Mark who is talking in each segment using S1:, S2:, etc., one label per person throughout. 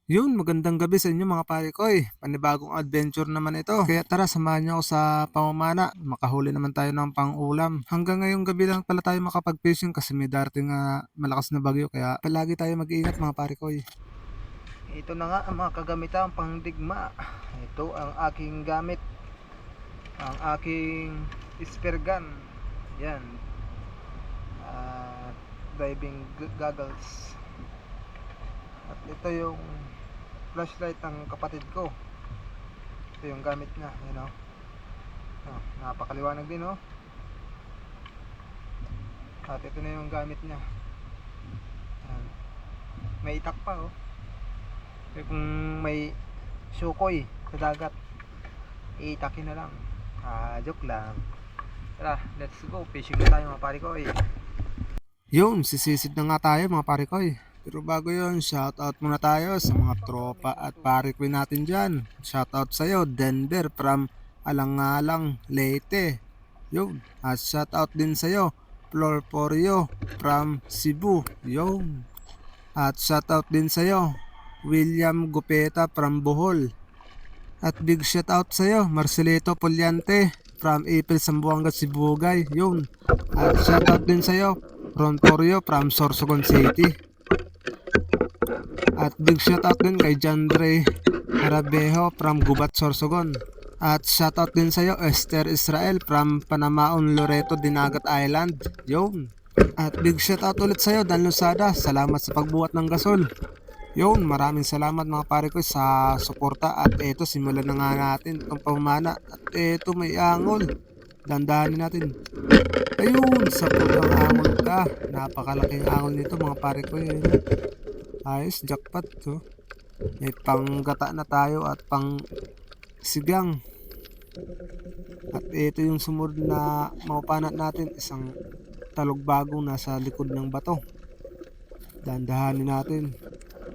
S1: Yun, magandang gabi sa inyo mga pare ko eh. Panibagong adventure naman ito. Kaya tara, samahan niyo ako sa pamamana. Makahuli naman tayo ng pang-ulam. Hanggang ngayong gabi lang pala tayo makapag-fishing kasi may darating na malakas na bagyo. Kaya palagi tayo mag-iingat mga pare ko eh.
S2: Ito na nga ang mga kagamitan pangdigma. Ito ang aking gamit, ang aking spear gun. Yan. At diving goggles. At ito yung flashlight ng kapatid ko. Ito yung gamit niya, you know. Napakaliwanag din, oh. At ito na yung gamit niya. Yan. May itak pa, oh. Kung may sukoy sa dagat, itakin na lang. Joke lang. Tara, let's go. Fishing na tayo mga pare ko eh.
S1: Yun, sisisid na nga tayo mga pare ko eh. Pero bago yun, shoutout muna tayo sa mga tropa at pare ko natin dyan. Shoutout sa'yo, Denver from Alangalang, Leyte. Yun. At shoutout din sa'yo, Florporio from Cebu. Yun. At shoutout din sa'yo, William Gupeta from Bohol. At big shoutout sa'yo, Marcelito Poliante from Ipil, Zamboanga, Sibugay. Yun. At shoutout din sa'yo, Ron Torrio from Sorsogon City. At big shoutout din kay Jandre Arabejo from Gubat, Sorsogon. At shoutout din sa'yo, Esther Israel from Panamaon, Loreto, Dinagat Island. Yun. At big shoutout ulit sa'yo, Dan Losada. Salamat sa pagbuhat ng gasol. Yun, maraming salamat mga pare ko sa suporta. At eto, simulan na nga natin itong pamana. At eto, may angol. Dandahanin natin. Ayun, sa pulang angol ka. Napakalaking angol nito mga pare ko yun. Ayos, jackpot to. May panggata na tayo at pang sigang. At ito yung sumunod na mapapanat natin, isang talugbagong nasa likod ng bato. Dandahanin natin.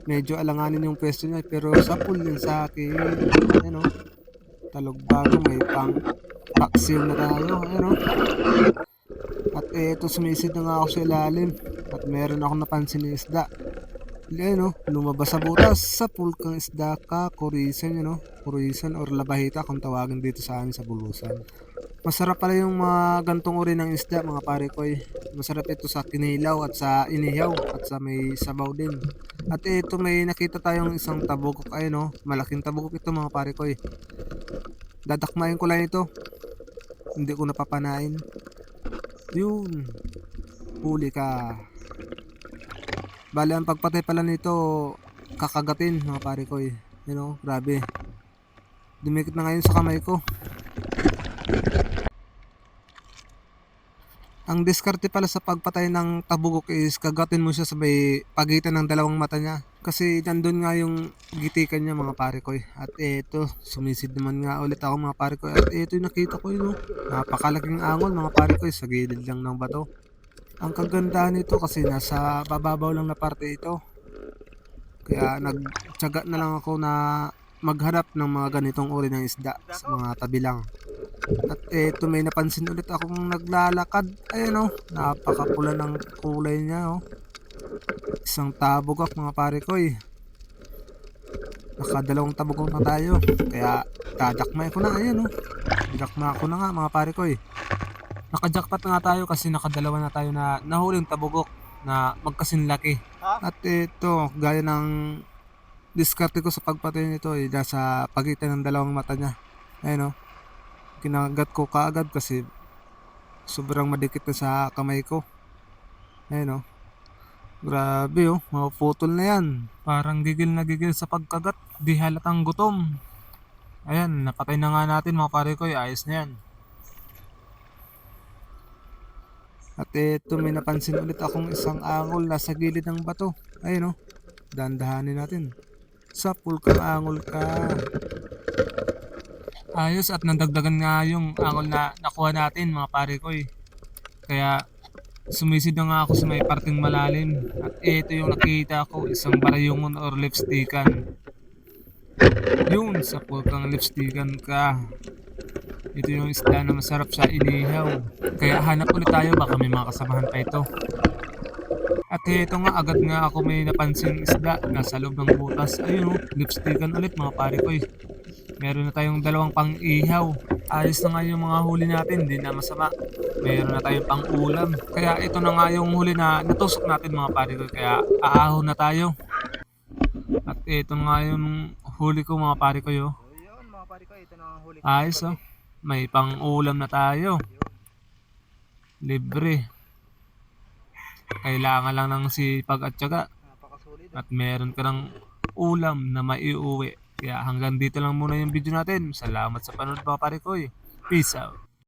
S1: Medyo alanganin yung pwesto niya pero sa pool din sa akin. Ano? Talugbagong may pang paksiw na tayo. Ano? At ito sumisid na nga ako sa ilalim. At meron ako napansin na isda. Ano, lumabas sa butas sa pulkang isda ka, kurisan, kurisan or labahita kung tawagin dito sa amin sa Bulusan. Masarap pala yung mga gantong uri ng isda mga pare ko eh. Masarap ito sa kinilaw at sa inihaw at sa may sabaw din. At ito may nakita tayong isang tabugok ay no, malaking tabugok ito mga pare ko eh. Dadakmayin ko lang ito. Hindi ko napapanain. Yun. Huli ka. Bale, ang pagpatay pala nito, kakagatin mga pare ko eh. Grabe. Dumikit na ngayon sa kamay ko. Ang diskarte pala sa pagpatay ng tabugok is kagatin mo siya sa may pagitan ng dalawang mata niya. Kasi nandun nga yung gitikan niya mga pare ko eh. At eto, sumisid naman nga ulit ako mga pare ko. At eto yung nakita ko yun. Napakalaking angol mga pare ko eh, sa gilid lang ng bato. Ang kagandahan nito kasi nasa bababaw lang na parte ito. Kaya nagtiyaga na lang ako na maghanap ng mga ganitong uri ng isda sa mga tabi lang. At eto may napansin ulit akong naglalakad. Ayan napakapula ng kulay niya Isang tabugak mga pare ko eh. Nakadalawang tabugak na tayo. Kaya dadakmay ko na ayan Dadakma ko na nga mga pare ko eh. Nakajackpot na nga tayo kasi nakadalawa na tayo na nahuling tabugok na magkasinlaki. At ito, gaya ng diskarte ko sa pagpatay nito ay nasa pagitan ng dalawang mata niya. Ayun kinagat ko kaagad kasi sobrang madikit na sa kamay ko. Ayun grabe mapuputol na yan. Parang gigil na gigil sa pagkagat, di halatang gutom. Ayan, napatay na nga natin mga pare ko, ayos na yan. At ito may napansin ulit akong isang angol nasa gilid ng bato. Ayun dandahanin natin. Sa pulkang angol ka. Ayos at nadagdagan nga yung angol na nakuha natin mga pare ko eh. Kaya sumisid na nga ako sa may parting malalim. At ito yung nakita ko, isang barayungon or lipstickan. Yun, sa pulkang lipstickan ka. Ito yung isda na masarap sa inihaw. Kaya hanap ulit tayo, baka may mga kasamahan pa ito. At ito nga, agad nga ako may napansin isda nasa loob ng butas. Ayun oh, lipstickan ulit mga pare ko. Meron na tayong dalawang pang-ihaw. Ayos na nga yung mga huli natin, hindi na masama. Meron na tayong pang-ulam. Kaya ito na nga yung huli na natusok natin mga pare ko. Kaya aahon na tayo. At ito nga yung huli ko mga pare ko. Yo.
S2: So yun mga pare ko, ito na ang huli ko.
S1: Ayos oh. May pang-ulam na tayo. Libre. Kailangan lang ng sipag at tiyaga.
S2: Napakasulit.
S1: At meron ka ng ulam na maiuwi. Kaya hanggang dito lang muna yung video natin. Salamat sa panonood mga pare ko. Peace out.